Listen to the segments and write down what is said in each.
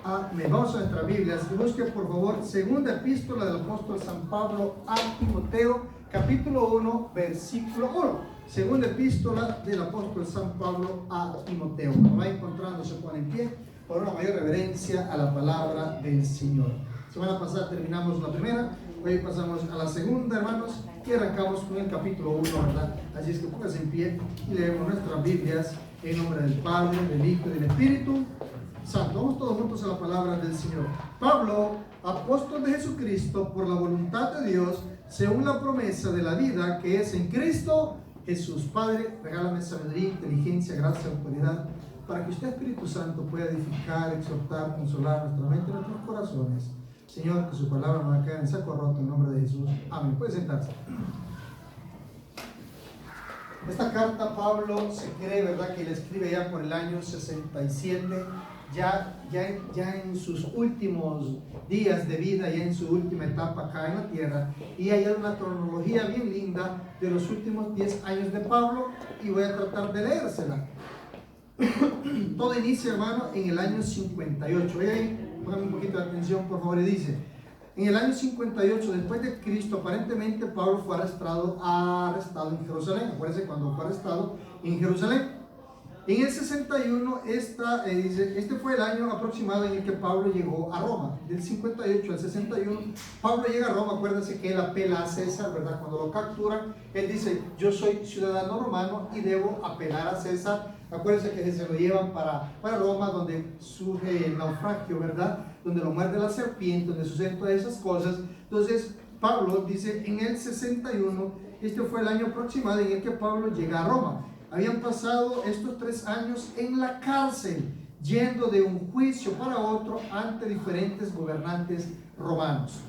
Amén. Vamos a nuestras Biblias y busque por favor segunda epístola del apóstol San Pablo a Timoteo, capítulo 1, versículo 1. Segunda epístola del apóstol San Pablo a Timoteo. Cuando va encontrando, se pone en pie por una mayor reverencia a la palabra del Señor. Semana pasada terminamos la primera, hoy pasamos a la segunda, hermanos, y arrancamos con el capítulo 1, ¿verdad? Así es que póngase en pie y leemos nuestras Biblias en nombre del Padre, del Hijo y del Espíritu Santo. Vamos todos juntos a la palabra del Señor. Pablo, apóstol de Jesucristo, por la voluntad de Dios, según la promesa de la vida que es en Cristo Jesús. Padre, regálame sabiduría, inteligencia, gracia, autoridad, para que usted, Espíritu Santo, pueda edificar, exhortar, consolar nuestra mente y nuestros corazones. Señor, que su palabra no va a caer en saco roto en nombre de Jesús. Amén. Puede sentarse. Esta carta Pablo se cree, ¿verdad?, que la escribe ya por el año 67, ya en sus últimos días de vida, ya en su última etapa acá en la tierra. Y hay una cronología bien linda de los últimos 10 años de Pablo y voy a tratar de leérsela. Todo inicia, hermano, en el año 58. Ve ahí, pónganme un poquito de atención, por favor, y dice: en el año 58 después de Cristo, aparentemente Pablo fue arrestado en Jerusalén. Acuérdense cuando fue arrestado en Jerusalén. En el 61, este fue el año aproximado en el que Pablo llegó a Roma. Del 58 al 61, Pablo llega a Roma. Acuérdense que él apela a César, ¿verdad? Cuando lo capturan, él dice: yo soy ciudadano romano y debo apelar a César. Acuérdense que se lo llevan para Roma, donde surge el naufragio, ¿verdad? Donde lo muerde la serpiente, donde suceden todas esas cosas. Entonces, Pablo dice, en el 61, este fue el año aproximado en el que Pablo llega a Roma. Habían pasado estos 3 años en la cárcel, yendo de un juicio para otro ante diferentes gobernantes romanos.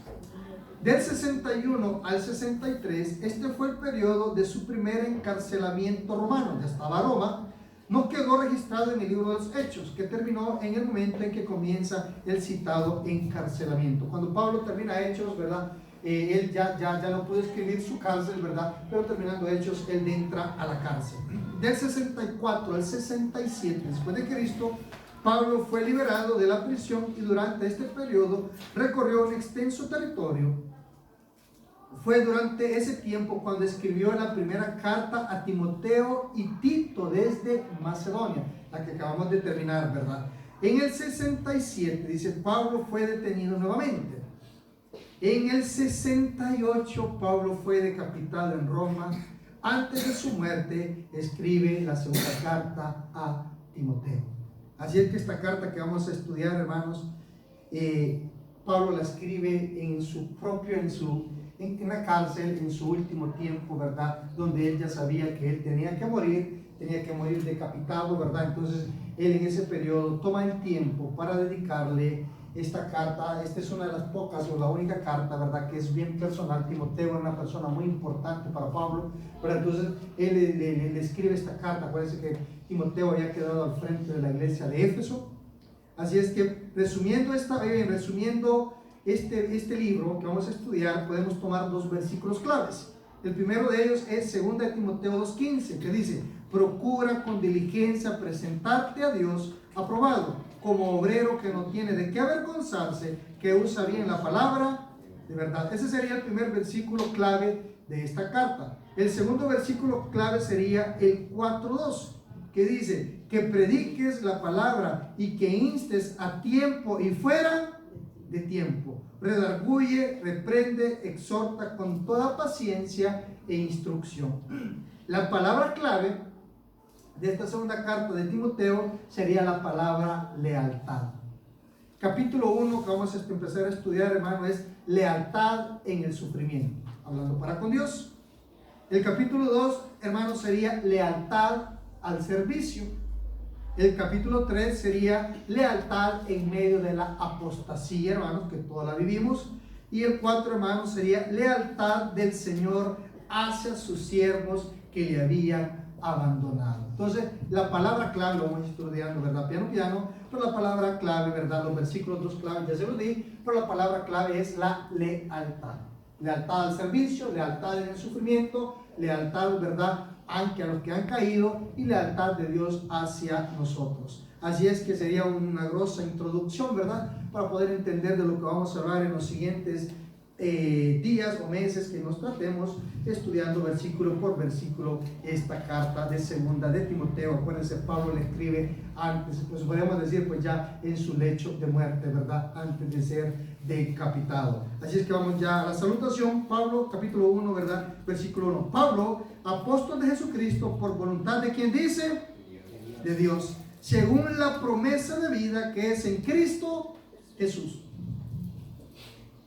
Del 61 al 63, este fue el periodo de su primer encarcelamiento romano. Ya estaba Roma. No quedó registrado en el libro de los Hechos, que terminó en el momento en que comienza el citado encarcelamiento. Cuando Pablo termina Hechos, ¿verdad? Él ya no pudo escribir su cárcel, ¿verdad? Pero terminando Hechos, él entra a la cárcel. Del 64 al 67 después de Cristo, Pablo fue liberado de la prisión y durante este periodo recorrió un extenso territorio. Fue durante ese tiempo cuando escribió la primera carta a Timoteo y Tito desde Macedonia, la que acabamos de terminar, ¿verdad? En el 67, dice, Pablo fue detenido nuevamente. En el 68, Pablo fue decapitado en Roma. Antes de su muerte, escribe la segunda carta a Timoteo. Así es que esta carta que vamos a estudiar, hermanos, Pablo la escribe en la cárcel, en su último tiempo, ¿verdad? Donde él ya sabía que él tenía que morir decapitado, ¿verdad? Entonces, él en ese periodo toma el tiempo para dedicarle esta carta. Esta es una de las pocas o la única carta, ¿verdad?, que es bien personal. Timoteo era una persona muy importante para Pablo, pero entonces él le escribe esta carta. Acuérdense que Timoteo había quedado al frente de la iglesia de Éfeso. Así es que, resumiendo este libro que vamos a estudiar, podemos tomar 2 versículos claves. El primero de ellos es 2 Timoteo 2:15, que dice: procura con diligencia presentarte a Dios aprobado, como obrero que no tiene de qué avergonzarse, que usa bien la palabra de verdad. Ese sería el primer versículo clave de esta carta. El segundo versículo clave sería el 4:2, que dice: que prediques la palabra y que instes a tiempo y fuera de tiempo. Redarguye, reprende, exhorta con toda paciencia e instrucción. La palabra clave de esta segunda carta de Timoteo sería la palabra lealtad. Capítulo 1 que vamos a empezar a estudiar, hermano, es lealtad en el sufrimiento, hablando para con Dios. El capítulo 2, hermano, sería lealtad al servicio. El capítulo 3 sería lealtad en medio de la apostasía, hermanos, que toda la vivimos. Y el 4, hermanos, sería lealtad del Señor hacia sus siervos que le habían abandonado. Entonces, la palabra clave, lo vamos estudiando, ¿verdad? Piano, pero la palabra clave, ¿verdad? Los versículos 2 claves ya se los di, pero la palabra clave es la lealtad. Lealtad al servicio, lealtad en el sufrimiento, lealtad, ¿verdad?, aunque a los que han caído, y lealtad de Dios hacia nosotros. Así es que sería una grosa introducción, ¿verdad? Para poder entender de lo que vamos a hablar en los siguientes días o meses que nos tratemos estudiando versículo por versículo esta carta de segunda de Timoteo. Acuérdense, Pablo le escribe antes, pues podemos decir, pues ya en su lecho de muerte, ¿verdad? Antes de ser decapitado. Así es que vamos ya a la salutación. Pablo, capítulo 1, ¿verdad? Versículo 1. Pablo, apóstol de Jesucristo, por voluntad de quien dice, de Dios, según la promesa de vida que es en Cristo Jesús.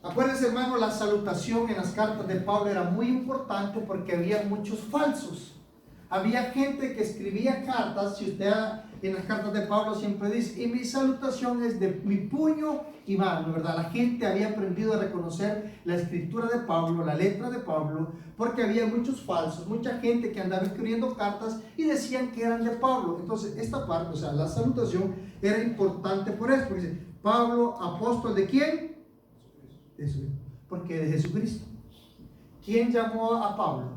Acuérdense, hermano, la salutación en las cartas de Pablo era muy importante porque había muchos falsos. Había gente que escribía cartas, si usted en las cartas de Pablo siempre dice, y mi salutación es de mi puño y mano, ¿verdad? La gente había aprendido a reconocer la escritura de Pablo, la letra de Pablo, porque había muchos falsos, mucha gente que andaba escribiendo cartas y decían que eran de Pablo. Entonces, esta parte, o sea, la salutación era importante por eso, porque dice, Pablo, apóstol ¿de quién? Porque de Jesucristo. ¿Quién llamó a Pablo?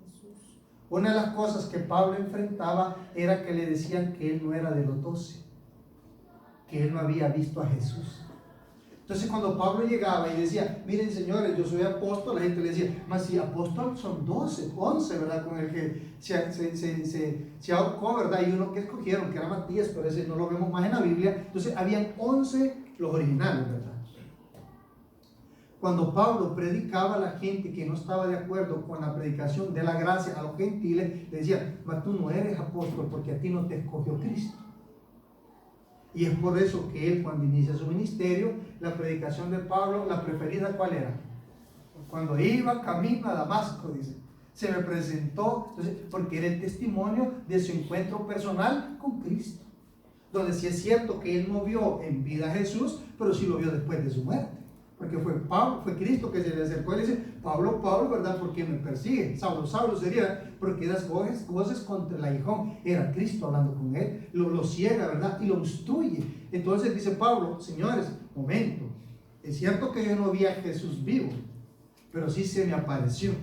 Jesús. Una de las cosas que Pablo enfrentaba era que le decían que él no era de los 12, que él no había visto a Jesús. Entonces cuando Pablo llegaba y decía, miren señores, yo soy apóstol, la gente le decía, mas si apóstol son 12, 11, ¿verdad? Con el que se ahorcó, ¿verdad? Y uno que escogieron, que era Matías, pero ese no lo vemos más en la Biblia. Entonces habían 11 los originales, ¿verdad? Cuando Pablo predicaba a la gente que no estaba de acuerdo con la predicación de la gracia a los gentiles, le decía, mas tú no eres apóstol porque a ti no te escogió Cristo. Y es por eso que él, cuando inicia su ministerio, la predicación de Pablo, la preferida, ¿cuál era? Cuando iba camino a Damasco, dice, se me presentó, entonces, porque era el testimonio de su encuentro personal con Cristo, donde sí es cierto que él no vio en vida a Jesús, pero sí lo vio después de su muerte. Porque fue Cristo que se le acercó y le dice, Pablo, Pablo, ¿verdad? ¿Por qué me persigue? Saulo, Saulo sería, porque das voces contra el aguijón. Era Cristo hablando con él, lo ciega, ¿verdad? Y lo obstruye. Entonces dice Pablo, señores, momento, es cierto que yo no vi a Jesús vivo, pero sí se me apareció.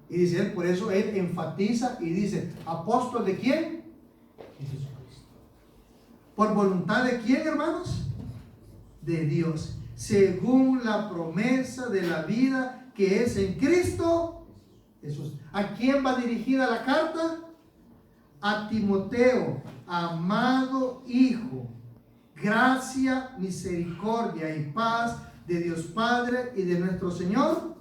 Y dice él, por eso él enfatiza y dice, ¿apóstol de quién? De Jesucristo. ¿Por voluntad de quién, hermanos? De Dios, según la promesa de la vida que es en Cristo Jesús. ¿A quién va dirigida la carta? A Timoteo, amado hijo, gracia, misericordia y paz de Dios Padre y de nuestro Señor.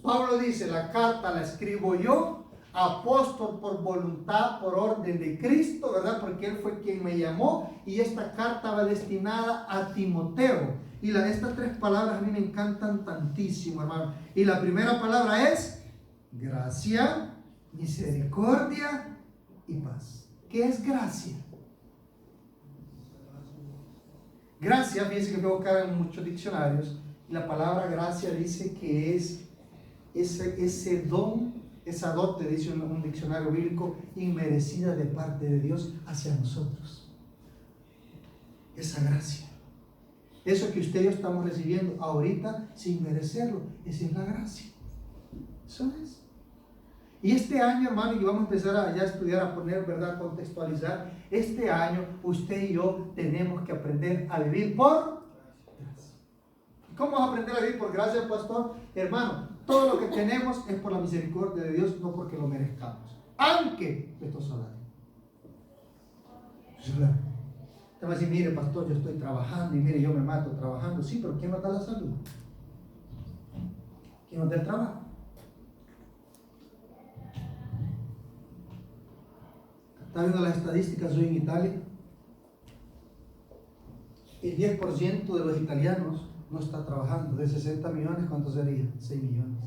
Pablo dice, la carta la escribo yo, apóstol por voluntad, por orden de Cristo, ¿verdad? Porque él fue quien me llamó, y esta carta va destinada a Timoteo. Y estas tres palabras a mí me encantan tantísimo, hermano. Y la primera palabra es gracia, misericordia y paz. ¿Qué es gracia? Gracia, fíjense que puedo buscar en muchos diccionarios, y la palabra gracia dice que es ese don, esa dote, dice un diccionario bíblico, inmerecida de parte de Dios hacia nosotros. Esa gracia, eso que usted y yo estamos recibiendo ahorita sin merecerlo, esa es la gracia. Eso es. Y este año, hermano, y vamos a empezar a ya estudiar, a poner, ¿verdad?, a contextualizar. Este año usted y yo tenemos que aprender a vivir por gracia. ¿Cómo vamos a aprender a vivir por gracia, pastor? Hermano, todo lo que tenemos es por la misericordia de Dios, no porque lo merezcamos, aunque nuestro salario. Usted va a decir, mire, pastor, yo estoy trabajando y mire, yo me mato trabajando. Sí, pero ¿quién nos da la salud? ¿Quién nos da el trabajo? ¿Está viendo las estadísticas hoy en Italia? El 10% de los italianos no está trabajando. De 60 millones, ¿cuánto sería? 6 millones.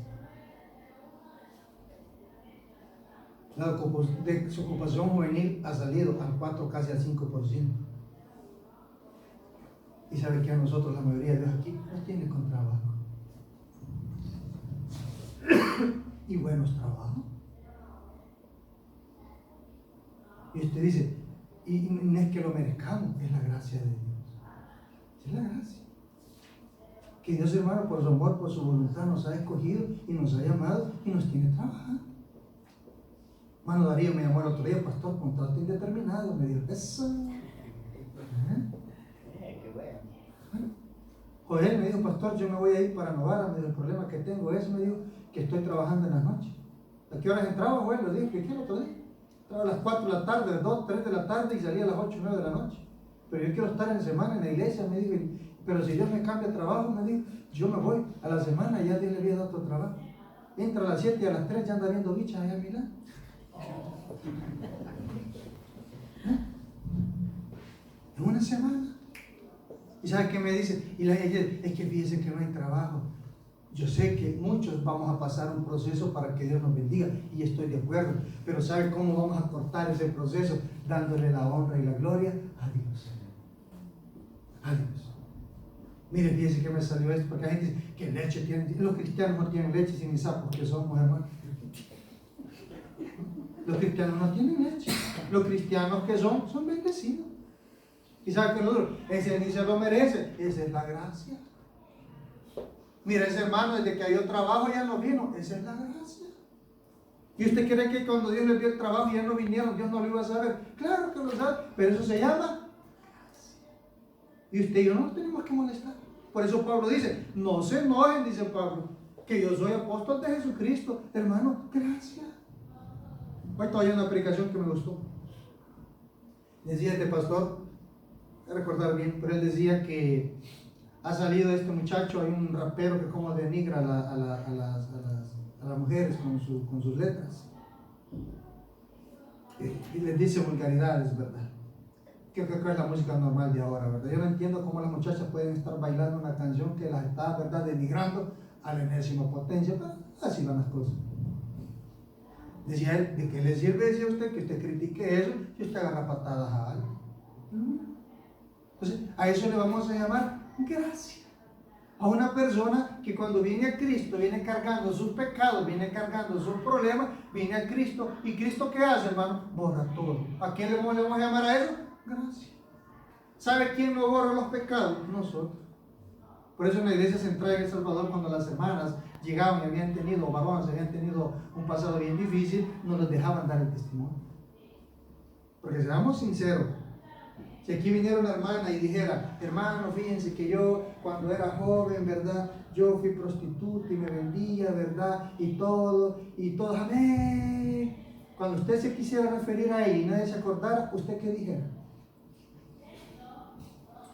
La desocupación juvenil ha salido al 4, casi al 5%. Y sabe que a nosotros, la mayoría de ellos aquí, nos tienen con trabajo. Y buenos trabajos. Y usted dice, y no es que lo merezcamos, es la gracia de Dios. Es la gracia. Que Dios, hermano, por su amor, por su voluntad, nos ha escogido y nos ha llamado y nos tiene trabajando. Hermano Darío me llamó el otro día, pastor, contrato indeterminado. Me dijo, eso. Joel me dijo, pastor, yo me voy a ir para Novara. Me dijo, el problema que tengo es, me dijo, que estoy trabajando en las noches. ¿A qué horas entraba, Joel? Lo dije, ¿qué el otro día? Entraba a las 4 de la tarde, 2, 3 de la tarde y salía a las 8, 9 de la noche. Pero yo quiero estar en semana en la iglesia, me dijo. Pero si Dios me cambia de trabajo, me dijo, yo me voy a la semana, ya Dios le había dado otro trabajo. Entra a las 7 y a las 3 ya anda viendo bichas allá a mi lado. En una semana. ¿Y sabe qué me dice? Y la gente, es que fíjense que no hay trabajo. Yo sé que muchos vamos a pasar un proceso para que Dios nos bendiga, y estoy de acuerdo, pero ¿sabe cómo vamos a cortar ese proceso? Dándole la honra y la gloria a Dios. A Dios. Mire, fíjense que me salió esto, porque hay gente dice que leche tienen. Los cristianos no tienen leche sin sapos que somos, hermanos. Los cristianos no tienen leche. Los cristianos que son bendecidos. ¿Y sabe qué lo duro? Ese ni se lo merece. Esa es la gracia. Mira, ese hermano, desde que hay trabajo ya no vino. Esa es la gracia. ¿Y usted cree que cuando Dios les dio el trabajo y ya no vinieron, Dios no lo iba a saber? Claro que lo sabe, pero eso se llama gracia. Y usted y yo no nos tenemos que molestar. Por eso Pablo dice, no se enojen, dice Pablo, que yo soy apóstol de Jesucristo. Hermano, gracias. Hoy todavía una predicación que me gustó. Decía este pastor, voy a recordar bien, pero él decía que ha salido este muchacho, hay un rapero que como denigra a las mujeres con sus letras. Y les dice vulgaridades, ¿verdad? Que creo que es la música normal de ahora, ¿verdad? Yo no entiendo cómo las muchachas pueden estar bailando una canción que las está, ¿verdad?, denigrando a la enésima potencia, pero así van las cosas. Decía él, ¿de qué le sirve, decía usted, que usted critique eso si usted agarra patadas a algo? Entonces, a eso le vamos a llamar gracia. A una persona que cuando viene a Cristo, viene cargando sus pecados, viene cargando sus problemas, viene a Cristo. ¿Y Cristo qué hace, hermano? Borra todo. ¿A quién le vamos a llamar a eso? Gracia. ¿Sabe quién no borra los pecados? Nosotros. Por eso en la iglesia central en El Salvador, cuando las hermanas llegaban y habían tenido, varones, habían tenido un pasado bien difícil, no les dejaban dar el testimonio. Porque seamos sinceros, si aquí viniera una hermana y dijera, hermano, fíjense que yo cuando era joven, ¿verdad? Yo fui prostituta y me vendía, ¿verdad? Y todo, amén. Cuando usted se quisiera referir a ella y nadie se acordara, ¿usted qué dijera?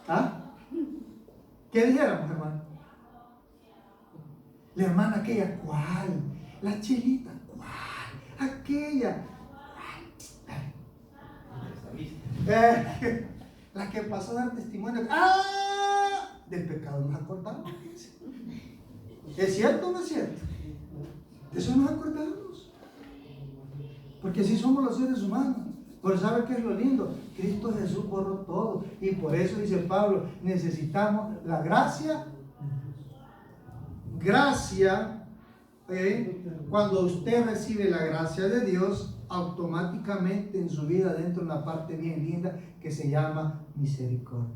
¿Ah? ¿Qué dijéramos, hermano? La hermana aquella, ¿cuál? La Chelita, ¿cuál? Aquella, ¿cuál? La que pasó a dar testimonio. ¡Ah! Del pecado nos acordamos. ¿Es cierto o no es cierto? De eso nos acordamos. Porque así somos los seres humanos. Pero ¿sabe qué es lo lindo? Cristo Jesús borró todo. Y por eso dice Pablo, necesitamos la gracia. Gracia, cuando usted recibe la gracia de Dios, automáticamente en su vida dentro de una parte bien linda que se llama misericordia.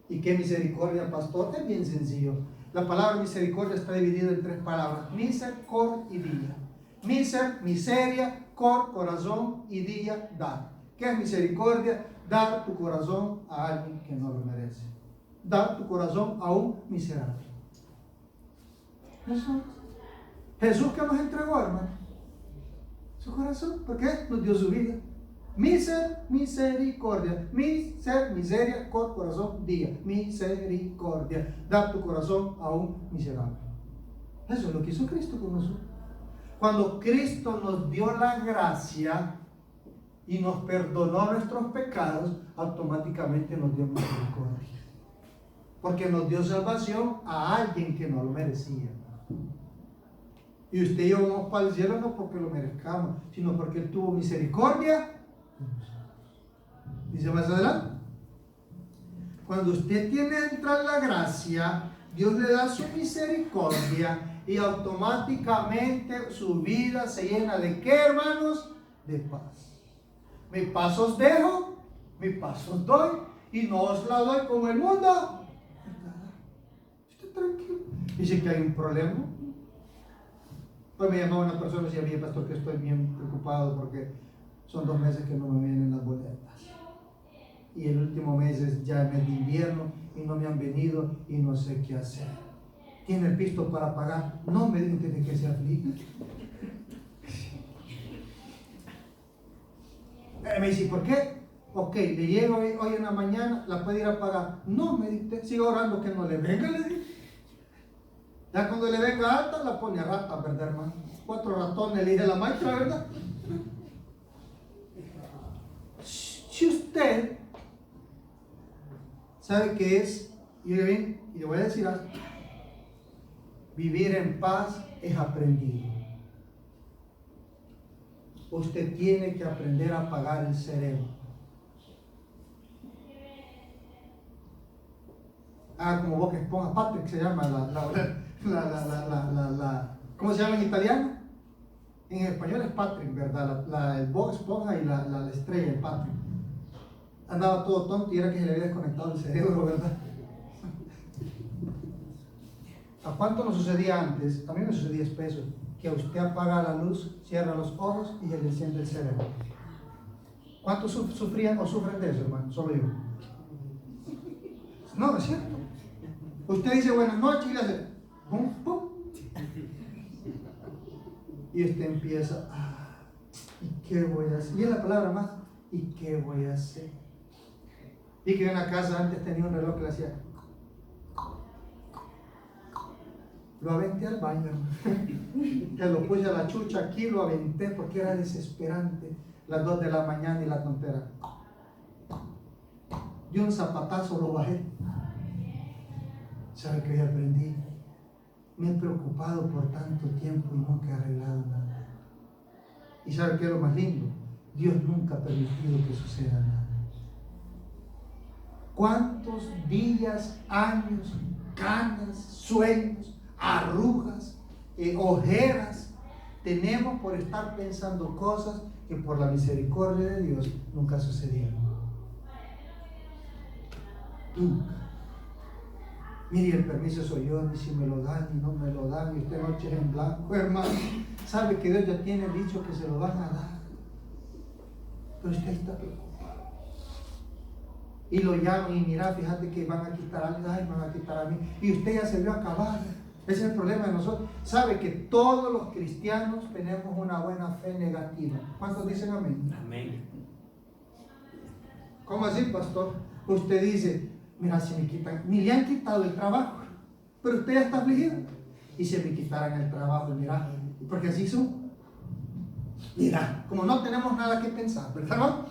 ¿Y qué misericordia, pastor? Es bien sencillo. La palabra misericordia está dividida en 3 palabras: miser, cor y día. Miser, miseria; cor, corazón; y día, dar. ¿Qué es misericordia? Dar tu corazón a alguien que no lo merece. Dar tu corazón a un miserable. Jesús que nos entregó, hermano, su corazón, ¿por qué? Nos dio su vida. Miser, misericordia. Miser, miseria; cor, corazón; día. Misericordia. Dar tu corazón a un miserable. Eso es lo que hizo Cristo con nosotros. Cuando Cristo nos dio la gracia y nos perdonó nuestros pecados, automáticamente nos dio misericordia. Porque nos dio salvación a alguien que no lo merecía. Y usted y yo vamos para el cielo no porque lo merezcamos, sino porque Él tuvo misericordia. Dice más adelante, cuando usted tiene a entrar la gracia, Dios le da su misericordia y automáticamente su vida se llena de ¿qué, hermanos? De paz. Mi paz os dejo, mi paz os doy, y no os la doy como el mundo. Esté tranquilo. Dice que hay un problema. Hoy me llamaba una persona y decía, bien, pastor, que estoy bien preocupado porque son 2 meses que no me vienen las boletas. Y el último mes es ya el mes de invierno y no me han venido y no sé qué hacer. ¿Tiene el pisto para pagar? No me dice de que se aflige. Me dice, ¿por qué? Ok, le llego hoy en la mañana, la puede ir a pagar. No, me dice, sigo orando que no le venga, le dije. Ya cuando le venga alta, la pone a rata, ¿verdad, hermano? 4 ratones, le dije a la maestra, ¿verdad? Si usted sabe qué es, y le voy a decir algo, vivir en paz es aprendido. Usted tiene que aprender a apagar el cerebro. Como Bob Esponja, Patrick se llama ¿cómo se llama en italiano? En español es Patrick, ¿verdad? El Bob Esponja y la estrella, el Patrick. Andaba todo tonto y era que se le había desconectado el cerebro, ¿verdad? ¿A cuánto nos sucedía antes? A mí me sucedía espeso, que usted apaga la luz, cierra los ojos y se le enciende el cerebro. ¿Cuántos sufrían o sufren de eso, hermano? Solo yo. No, es cierto. Usted dice buenas noches y le hace pum, pum. Y usted empieza, ¿y qué voy a hacer? Y es la palabra más, ¿y qué voy a hacer? Y que en la casa antes tenía un reloj que le hacía. Lo aventé al baño, que lo puse a la chucha aquí, lo aventé porque era desesperante. Las 2 de la mañana y la tontera. De un zapatazo lo bajé. ¿Sabe qué aprendí? Me he preocupado por tanto tiempo y nunca he arreglado nada. ¿Y sabe qué es lo más lindo? Dios nunca ha permitido que suceda nada. ¿Cuántos días, años, canas, sueños, arrugas, ojeras tenemos por estar pensando cosas que por la misericordia de Dios nunca sucedieron? Nunca. Mire, el permiso soy yo, ni si me lo dan, ni no me lo dan, y usted noche en blanco, hermano. Sabe que Dios ya tiene dicho que se lo van a dar, pero usted está preocupado. Y lo llaman y mira, fíjate que van a quitar a alguien, ay, van a quitar a mí, y usted ya se vio acabar. Ese es el problema de nosotros. Sabe que todos los cristianos tenemos una buena fe negativa. ¿Cuántos dicen amén? Amén. ¿Cómo así, pastor? Usted dice, mira, si me quitan, ni le han quitado el trabajo, pero usted ya está afligido. Y si me quitaran el trabajo, mira, porque así son. Mira, como no tenemos nada que pensar, ¿verdad?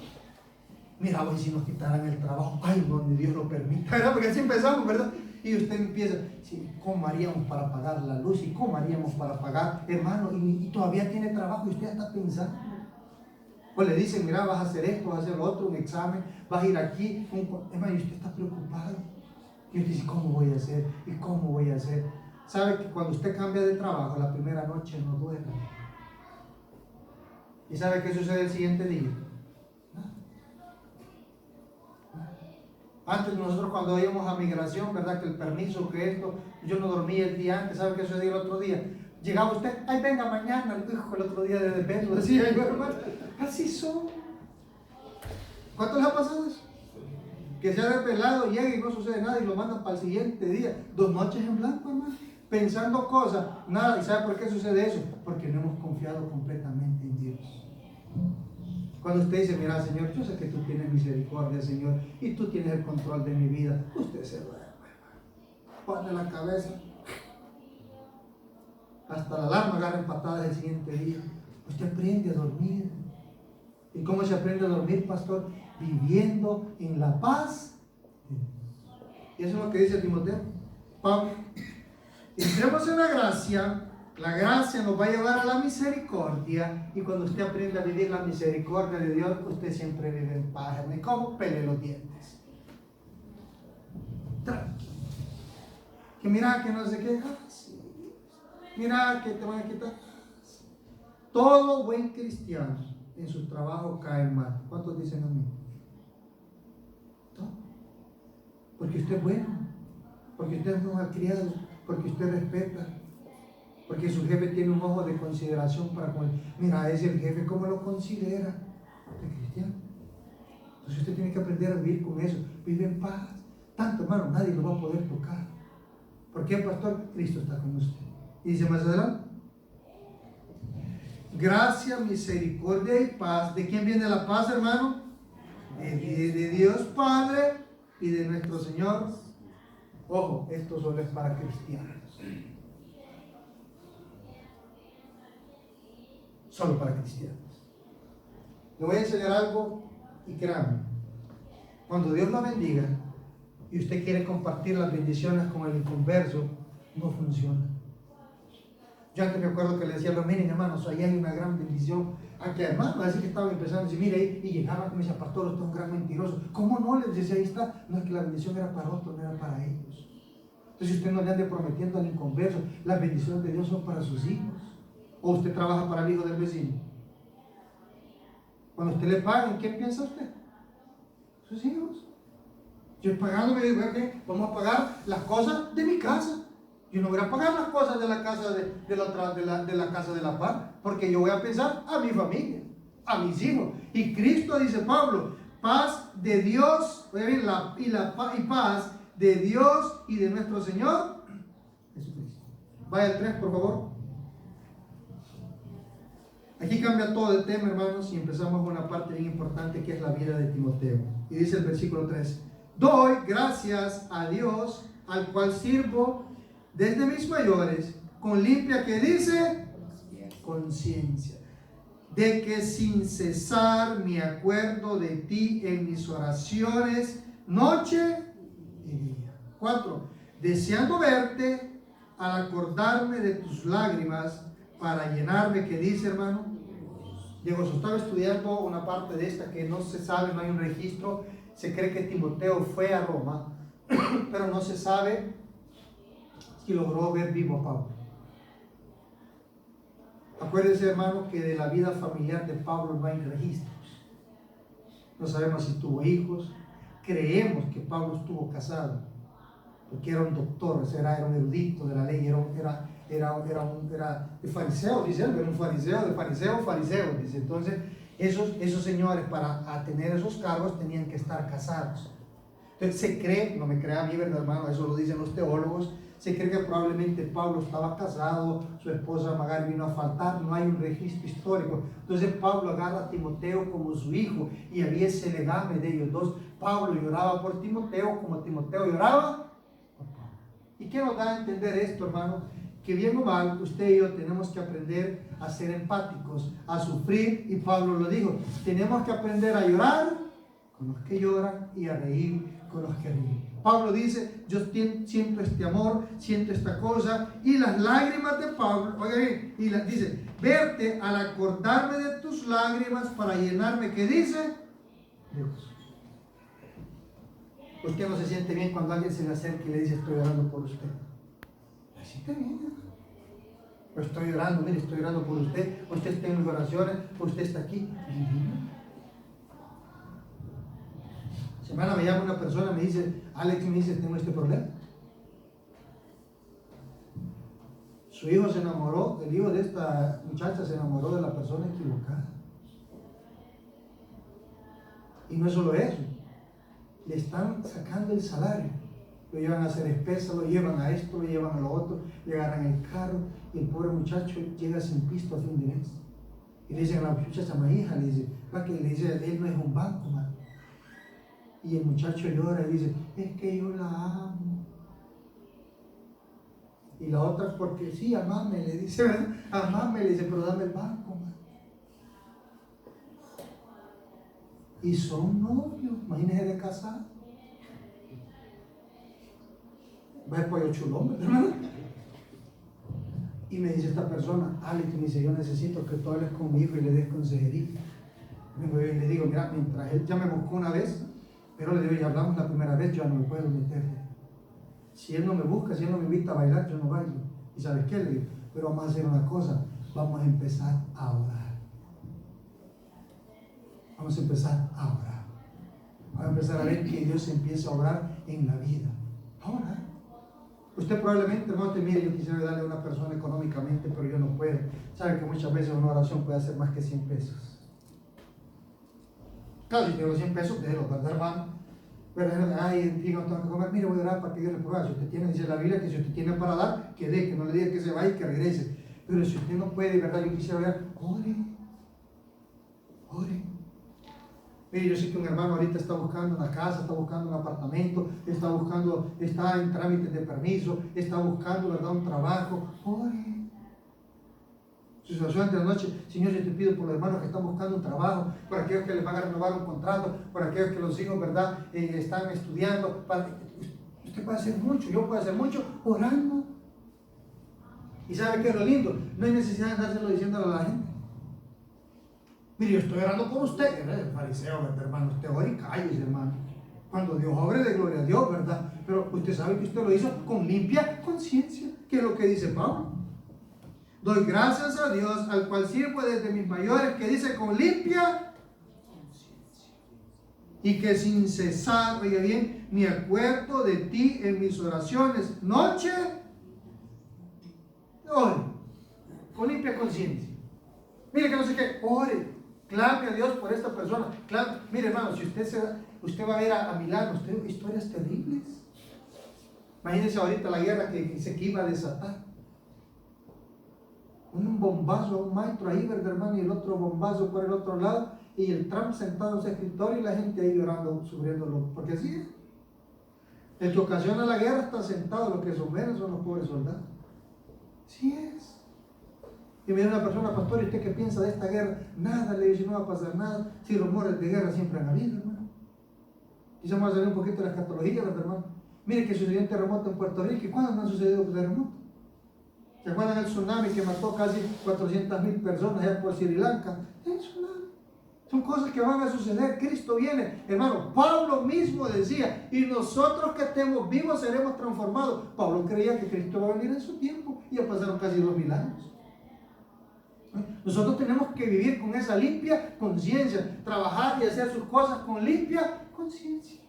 Mira, hoy si nos quitaran el trabajo, ay, donde Dios lo permita, ¿verdad? Porque así empezamos, ¿verdad? Y usted empieza, sí, ¿cómo haríamos para pagar la luz? ¿Y cómo haríamos para pagar, hermano? Y todavía tiene trabajo y usted ya está pensando. Pues le dicen, mira, vas a hacer esto, vas a hacer lo otro, un examen, vas a ir aquí, hermano, y usted está preocupado. Y usted dice, ¿cómo voy a hacer? ¿Y cómo voy a hacer? ¿Sabe que cuando usted cambia de trabajo, la primera noche no duerme? ¿Y sabe qué sucede el siguiente día? Antes nosotros cuando íbamos a migración, ¿verdad? Que el permiso, que esto, yo no dormía el día antes, ¿sabe qué sucedía el otro día? Llegaba usted, ay, venga mañana, el otro día de desvelo, decía yo, hermano, así son. ¿Cuánto les ha pasado eso? Que se ha desvelado, llega y no sucede nada y lo mandan para el siguiente día. 2 noches en blanco, hermano, pensando cosas, nada. ¿Y sabe por qué sucede eso? Porque no hemos confiado completamente en Dios. Cuando usted dice, mira, Señor, yo sé que tú tienes misericordia, Señor, y tú tienes el control de mi vida, usted se duerme, hermano. Pone la cabeza. Hasta la alarma agarra empatadas el siguiente día. Usted aprende a dormir. ¿Y cómo se aprende a dormir, pastor? Viviendo en la paz. Y eso es lo que dice Timoteo. Pablo. Entremos en la gracia nos va a llevar a la misericordia. Y cuando usted aprende a vivir la misericordia de Dios, usted siempre vive en paz. ¿Y cómo? Pele los dientes. Tranquilo. Que mira que no sé qué. Sí. Mira que te van a quitar. Todo buen cristiano en su trabajo cae mal. ¿Cuántos dicen amén? ¿No? Porque usted es bueno, porque usted es un criado, porque usted respeta, Porque su jefe tiene un ojo de consideración para con él. Mira, es el jefe, ¿cómo lo considera? De cristiano. Entonces usted tiene que aprender a vivir con eso. Vive en paz. Tanto, hermano, nadie lo va a poder tocar. ¿Por qué, pastor? Cristo está con usted. Y dice más adelante: gracia, misericordia y paz. ¿De quién viene la paz, hermano? De Dios Padre y de nuestro Señor. Ojo, esto solo es para cristianos. Solo para cristianos. Le voy a enseñar algo y créanme, cuando Dios la bendiga y usted quiere compartir las bendiciones con el inconverso, no funciona. Yo antes me acuerdo que le decía: miren, hermanos, ahí hay una gran bendición. Aunque además parece que estaban empezando a decir: mire ahí, y llegaban y me decía: pastor, usted es un gran mentiroso. ¿Cómo no? Les decía: ahí está. No, es que la bendición era para otros, no era para ellos. Entonces usted no le ande prometiendo al inconverso. Las bendiciones de Dios son para sus hijos. ¿O usted trabaja para el hijo del vecino? Cuando usted le paga, ¿en qué piensa usted? Sus hijos. Yo pagando me digo: ¿qué? Vamos a pagar las cosas de mi casa. Yo no voy a pagar las cosas de la casa de la casa de la paz, porque yo voy a pensar a mi familia, a mis hijos. Y Cristo, dice Pablo, paz de Dios, y paz de Dios y de nuestro Señor Jesucristo. Vaya al 3, por favor. Aquí cambia todo el tema, hermanos, y empezamos con una parte bien importante que es la vida de Timoteo. Y dice el versículo 3: doy gracias a Dios, al cual sirvo desde mis mayores, con limpia, que dice, conciencia, de que sin cesar me acuerdo de ti en mis oraciones, noche y día. 4, deseando verte, al acordarme de tus lágrimas, para llenarme, que dice, hermano. Diego, yo estaba estudiando una parte de esta que no se sabe, no hay un registro. Se cree que Timoteo fue a Roma, pero no se sabe si logró ver vivo a Pablo. Acuérdense, hermano, que de la vida familiar de Pablo no hay registros. No sabemos si tuvo hijos. Creemos que Pablo estuvo casado, porque era un doctor, era un erudito de la ley, era de fariseo, dice él, era un fariseo, dice. Entonces, esos señores, para tener esos cargos, tenían que estar casados. Entonces, se cree, no me crea a mí, ¿verdad, hermano? Eso lo dicen los teólogos. Se cree que probablemente Pablo estaba casado, su esposa Magali vino a faltar, no hay un registro histórico. Entonces Pablo agarra a Timoteo como su hijo y había ese legame de ellos dos. Pablo lloraba por Timoteo como Timoteo lloraba por Pablo. ¿Y qué nos da a entender esto, hermano? Que bien o mal, usted y yo tenemos que aprender a ser empáticos, a sufrir, y Pablo lo dijo, tenemos que aprender a llorar con los que lloran y a reír con los que ríen. Pablo dice, yo siento este amor, siento esta cosa, y las lágrimas de Pablo, oiga bien, dice, verte al acordarme de tus lágrimas para llenarme, ¿qué dice? De gozo. ¿Usted no se siente bien cuando alguien se le acerca y le dice, estoy orando por usted? ¿Se siente bien? Pero estoy orando, mire, estoy orando por usted, usted está en mis oraciones, usted está aquí. Semana me llama una persona, me dice, Alex, me dice, tengo este problema. Su hijo se enamoró, el hijo de esta muchacha se enamoró de la persona equivocada. Y no es solo eso, le están sacando el salario. Lo llevan a hacer espesa, lo llevan a esto, lo llevan a lo otro, le agarran el carro y el pobre muchacho llega sin pisto a fin de mes. Y le dicen a la muchacha, ma hija, le dice, él no es un banco, man. Y el muchacho llora y dice, es que yo la amo. Y la otra, porque sí, amame, le dice, ¿verdad? Amame, le dice, pero dame el banco, man. Y son novios, imagínense de casar. Va el pollo chulón, ¿verdad? Y me dice esta persona, Alex, me dice, yo necesito que tú hables conmigo y le des consejería. Y le digo, mira, mientras él ya me buscó una vez, pero le digo, ya hablamos la primera vez, yo no me puedo meter. Si él no me busca, si él no me invita a bailar, yo no bailo. ¿Y sabes qué? Le digo, pero vamos a hacer una cosa, vamos a empezar a orar. Vamos a empezar a orar. Vamos a empezar a ver que Dios empieza a obrar en la vida. A orar. Usted probablemente, hermano, te mire, yo quisiera darle a una persona económicamente, pero yo no puedo. Sabe que muchas veces una oración puede hacer más que 100 pesos. Claro, si tengo los 100 pesos, déjelo, ¿verdad, hermano? Pero, ay, digo, tengo que comer, mire, voy a orar para que Dios le pruebe. Si usted tiene, dice la Biblia, que si usted tiene para dar, que dé, que no le diga que se vaya y que regrese. Pero si usted no puede, ¿verdad? Yo quisiera orar, ore. Ore. Mire, yo sé que un hermano ahorita está buscando una casa, está buscando un apartamento, está en trámites de permiso, está buscando, ¿verdad?, un trabajo. Ore. Su situación de la noche, Señor, yo te pido por los hermanos que están buscando un trabajo, por aquellos que les van a renovar un contrato, por aquellos que los hijos, ¿verdad?, están estudiando. Usted puede hacer mucho, yo puedo hacer mucho orando. ¿Y sabe qué es lo lindo? No hay necesidad de dárselo diciéndole a la gente. Mire, yo estoy orando por usted, ¿verdad? El fariseo, ¿verdad, hermano? Usted ora y cállese, hermano. Cuando Dios obre, de gloria a Dios, ¿verdad? Pero usted sabe que usted lo hizo con limpia conciencia, que es lo que dice Pablo. Doy gracias a Dios, al cual sirvo desde mis mayores, que dice con limpia conciencia. Y que sin cesar, oiga bien, me acuerdo de ti en mis oraciones, noche, ore, con limpia conciencia. Mire que no sé qué, ore, clame a Dios por esta persona. Clame. Mire, hermano, si usted va a ver a Milán, usted historias terribles. Imagínense ahorita la guerra que iba a desatar. Un bombazo a un maestro ahí, ¿verdad, hermano? Y el otro bombazo por el otro lado, y el Trump sentado en su escritorio y la gente ahí llorando, sufriéndolo, porque así es. El que ocasiona la guerra está sentado, los que son menos son los pobres soldados. Así es. Y me dice una persona, pastor, ¿y usted qué piensa de esta guerra? Nada, le dice, no va a pasar nada. Si rumores de guerra siempre han habido, hermano. Quizás vamos a salir un poquito de la escatología, ¿verdad, hermano? Mire que sucedió un terremoto en Puerto Rico, ¿y cuándo no han sucedido terremotos? ¿Se acuerdan del tsunami que mató casi 400,000 personas allá por Sri Lanka? El tsunami. Son cosas que van a suceder. Cristo viene. Hermano, Pablo mismo decía, y nosotros que estemos vivos seremos transformados. Pablo creía que Cristo va a venir en su tiempo. Y ya pasaron casi 2000 años. Nosotros tenemos que vivir con esa limpia conciencia. Trabajar y hacer sus cosas con limpia conciencia.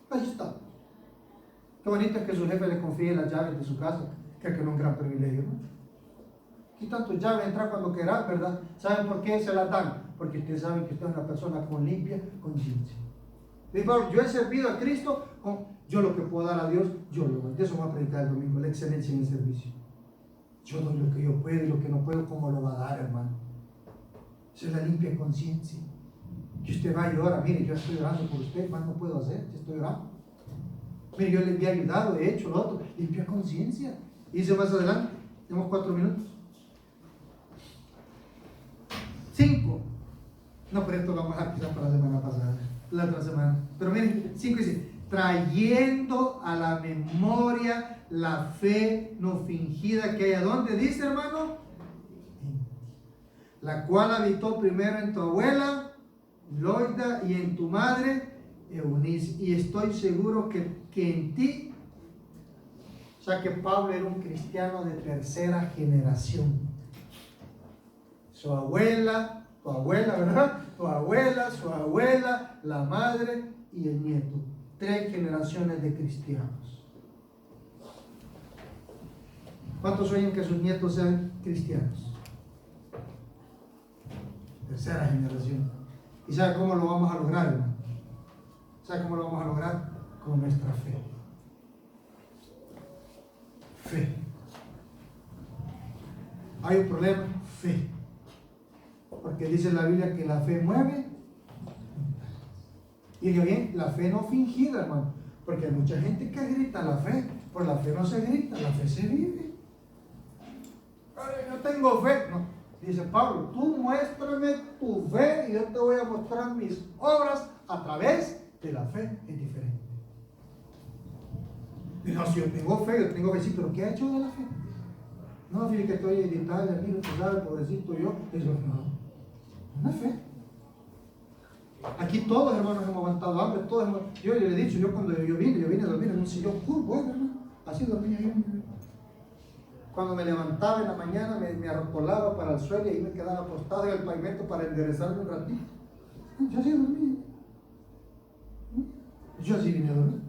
Ahí está. Qué bonito es que su jefe le confíe las llaves de su casa. Creo que no es un gran privilegio, ¿no? Quita tus llaves, entra cuando quieras, ¿verdad? ¿Saben por qué se las dan? Porque ustedes saben que usted es una persona con limpia conciencia. Yo he servido a Cristo, yo lo que puedo dar a Dios, yo lo doy. De eso vamos a predicar el domingo, la excelencia en el servicio. Yo doy lo que yo puedo y lo que no puedo, ¿cómo lo va a dar, hermano? Eso es la limpia conciencia. Que usted va y ora, mire, yo estoy orando por usted, más no puedo hacer, yo estoy orando. Mire, yo le he ayudado, he hecho lo otro, limpia conciencia. Y dice más adelante, tenemos 4 minutos. 5. No, pero esto lo vamos a dejar quizás para la semana pasada, la otra semana. Pero miren, 5 dice, trayendo a la memoria la fe no fingida que hay. ¿A dónde dice, hermano? La cual habitó primero en tu abuela, Loida, y en tu madre, Eunice. Y estoy seguro que en ti. O sea que Pablo era un cristiano de tercera generación. Su abuela, tu abuela, ¿verdad? Tu abuela, su abuela, la madre y el nieto. 3 generaciones de cristianos. ¿Cuántos sueñan que sus nietos sean cristianos? Tercera generación. ¿Y sabe cómo lo vamos a lograr, hermano? ¿Sabe cómo lo vamos a lograr? Con nuestra fe. Fe. ¿Hay un problema? Fe. Porque dice la Biblia que la fe mueve. Y digo bien, la fe no fingida, hermano. Porque hay mucha gente que grita la fe. Pero la fe no se grita, la fe se vive. Yo tengo fe. No. Dice Pablo, tú muéstrame tu fe y yo te voy a mostrar mis obras a través de la fe. Es diferente. No, si yo tengo fe, sí, pero ¿qué ha hecho de la fe? No, fíjate que estoy en Italia, mira, tú sabes, pobrecito yo. Eso no. Una fe. Aquí todos, hermanos, hemos aguantado hambre, todos yo le he dicho, yo cuando yo vine a dormir en un sillón, bueno, hermano, así dormía yo. Cuando me levantaba en la mañana, me arropolaba para el suelo y ahí me quedaba acostado en el pavimento para enderezarme un ratito. Yo así dormía. Yo así vine a dormir.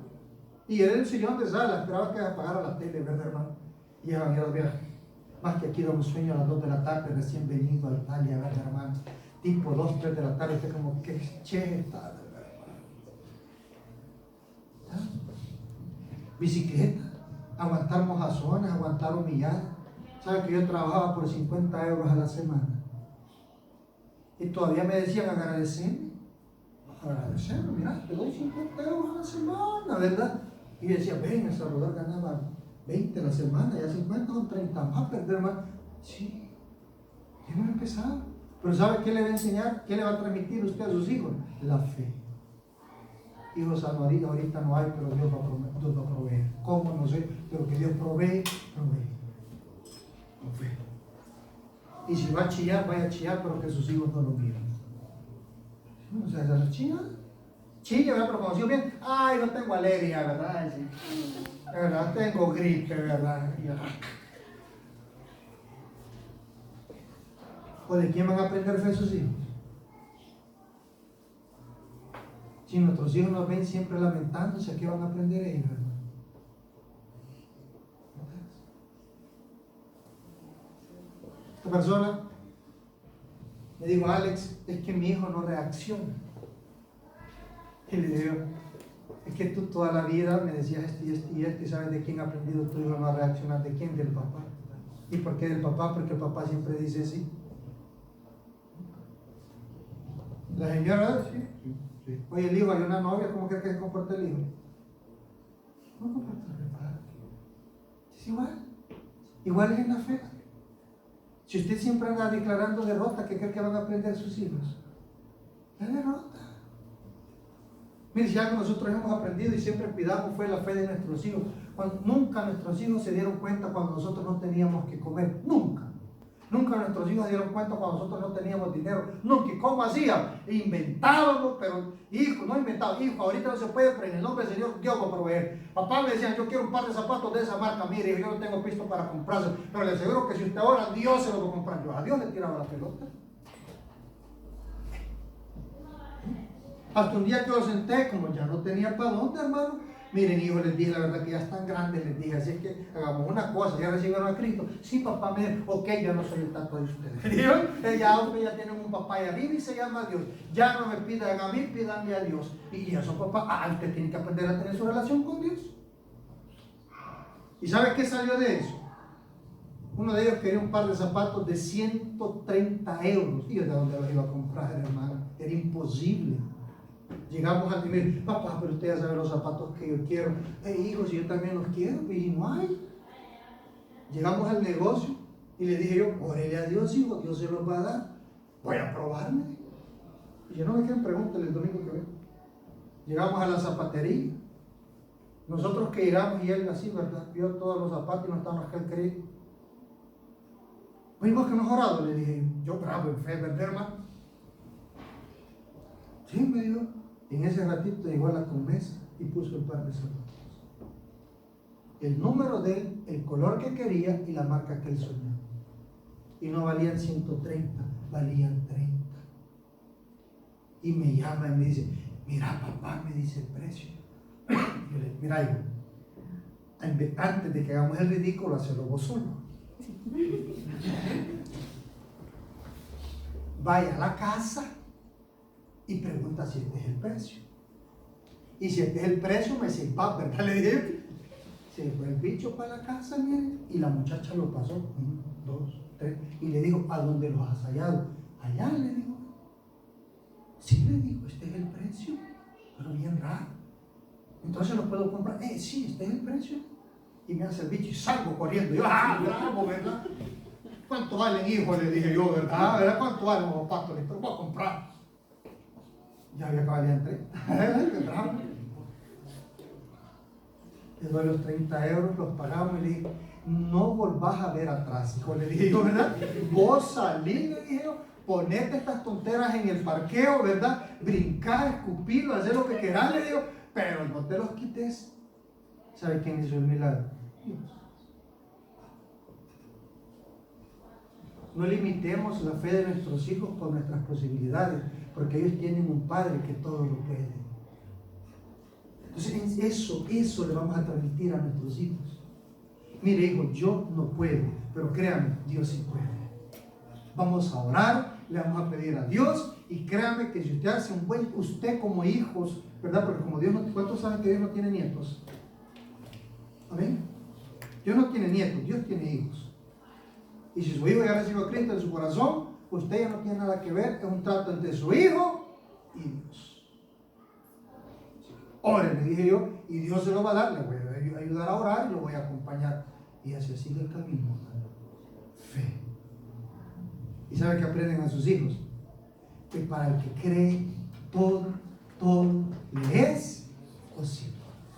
Y era el sillón de sala, esperaba que apagara la tele, ¿verdad, hermano? Y llegaban los viajes. Más que aquí da un sueño a las 2 de la tarde, recién venido a Italia, ¿verdad, hermano? Tipo 2, 3 de la tarde, usted como, qué che está, ¿verdad, hermano? ¿Ah? Bicicleta, aguantar mojazones, aguantar humilladas. ¿Sabe que yo trabajaba por 50 euros a la semana? Y todavía me decían, agradecerme, mira, te doy 50 euros a la semana, ¿verdad? Y yo decía, ven, El Salvador ganaba 20 a la semana, ya 50 son 30 más, perder más. Sí, ya no empezaba. Pero ¿sabe qué le va a enseñar? ¿Qué le va a transmitir usted a sus hijos? La fe. Hijos, ahorita no hay, pero Dios va a proveer. ¿Cómo? No sé, pero que Dios provee, provee. Con fe. Y si va a chillar, vaya a chillar, pero que sus hijos no lo miren. O sea, esa chilla, ¿verdad? Pero cuando bien, ay, no tengo alergia, ¿verdad? Sí. ¿Verdad? Tengo gripe, ¿verdad? ¿O de quién van a aprender fe sus hijos? Si nuestros hijos nos ven siempre lamentándose, ¿qué van a aprender ellos, hermano? Esta persona me dijo, Alex, es que mi hijo no reacciona. Y le digo, es que tú toda la vida me decías esto y esto y esto, y sabes de quién ha aprendido tu hijo no a reaccionar, ¿de quién? Del papá. ¿Y por qué del papá? Porque el papá siempre dice sí. La señora, sí. Oye, el hijo, hay una novia, ¿cómo crees que se comporta el hijo? ¿Cómo comporta el padre? Es igual. Igual es en la fe. Si usted siempre anda declarando derrota, ¿qué cree que van a aprender sus hijos? La derrota. Mire, si algo nosotros hemos aprendido y siempre cuidamos fue la fe de nuestros hijos. Nunca nuestros hijos se dieron cuenta cuando nosotros no teníamos que comer. Nunca. Nunca nuestros hijos se dieron cuenta cuando nosotros no teníamos dinero. Nunca. ¿Y cómo hacían? Inventábamos, pero hijo, no inventaba. Hijo, ahorita no se puede, pero en el nombre del Señor Dios va a proveer. Papá me decía, yo quiero un par de zapatos de esa marca. Mire, yo no tengo pisto para comprarse, pero le aseguro que si usted ora, Dios se los va a comprar. Yo a Dios le tiraba la pelota. Hasta un día que lo senté, como ya no tenía para dónde, hermano. Miren, hijo, les dije la verdad que ya están grandes, les dije, así es que hagamos una cosa, ya recibieron a Cristo. Sí, papá, me dijo, ok, yo no soy el tato de ustedes. Ya ustedes ya tienen un papá y arriba y se llama Dios. Ya no me pidan a mí, pídanle a Dios. Y eso, papá, usted tiene que aprender a tener su relación con Dios. ¿Y sabe qué salió de eso? Uno de ellos quería un par de zapatos de 130 euros. ¿Y yo de dónde los iba a comprar, hermano? Era imposible. Llegamos al primer, papá, pero usted ya sabe los zapatos que yo quiero. Hijo, si yo también los quiero, y no hay. Llegamos al negocio y le dije yo, órele a Dios, hijo, Dios se los va a dar. Voy a probarme. Y yo no me quieren pregúntale el domingo que vengo. Llegamos a la zapatería. Nosotros que llegamos y él así, ¿verdad? Vio todos los zapatos y no estaban los que él quería. Oímos que mejorado, le dije, yo bravo en fe, ¿verdad, hermano? Sí, me dijo. En ese ratito llegó a la comesa y puso el par de zapatos. El número de él, el color que quería y la marca que él soñaba. Y no valían 130, valían 30. Y me llama y me dice, mira papá, me dice el precio. Yo le digo, mira hijo, antes de que hagamos el ridículo, hacelo vos solo. Vaya a la casa y pregunta si este es el precio. Y si este es el precio, me dice, ¿verdad? Le dije, se fue el bicho para la casa, miren, y la muchacha lo pasó, 1, 2, 3, y le dijo, ¿a dónde los has hallado? Allá, le dijo. Sí, le dijo, este es el precio, pero bien raro. Entonces lo puedo comprar. Sí, este es el precio. Y me hace el bicho y salgo corriendo. Yo, bravo, ¿verdad? ¿Cuánto valen, hijo? Le dije yo, ¿verdad? ¿Cuánto valen los zapatos? Pero voy a comprar. Ya había acabado de entrar. Le doy los 30 euros, los pagamos y le dije, no volvás a ver atrás, hijo. Le dije yo, ¿verdad? Vos salí, le dije yo, ponete estas tonteras en el parqueo, ¿verdad? Brincar, escupir, hacer lo que querás, le digo, pero no te los quites. ¿Sabe quién hizo el milagro? Dios. No limitemos la fe de nuestros hijos por nuestras posibilidades, porque ellos tienen un Padre que todo lo puede. Entonces eso le vamos a transmitir a nuestros hijos. Mire, hijo, yo no puedo, pero créame, Dios sí puede. Vamos a orar, le vamos a pedir a Dios, y créame que si usted hace un buen, usted como hijos, ¿verdad? Porque como Dios no, ¿cuántos saben que Dios no tiene nietos? Amén. Dios no tiene nietos, Dios tiene hijos. Y si su hijo ya recibió a Cristo en su corazón, usted ya no tiene nada que ver, es un trato entre su hijo y Dios. Ore, le dije yo, y Dios se lo va a dar, le voy a ayudar a orar y lo voy a acompañar. Y así sigue el camino, hermano. Fe. ¿Y sabe que aprenden a sus hijos? Que para el que cree, todo le es posible.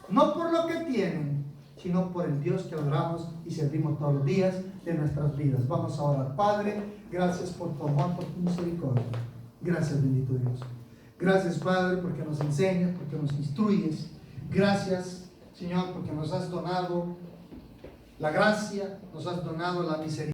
No por lo que tienen, sino por el Dios que adoramos y servimos todos los días de nuestras vidas. Vamos a orar. Padre, gracias por tu amor, por tu misericordia. Gracias, bendito Dios. Gracias, Padre, porque nos enseñas, porque nos instruyes. Gracias, Señor, porque nos has donado la gracia, nos has donado la misericordia.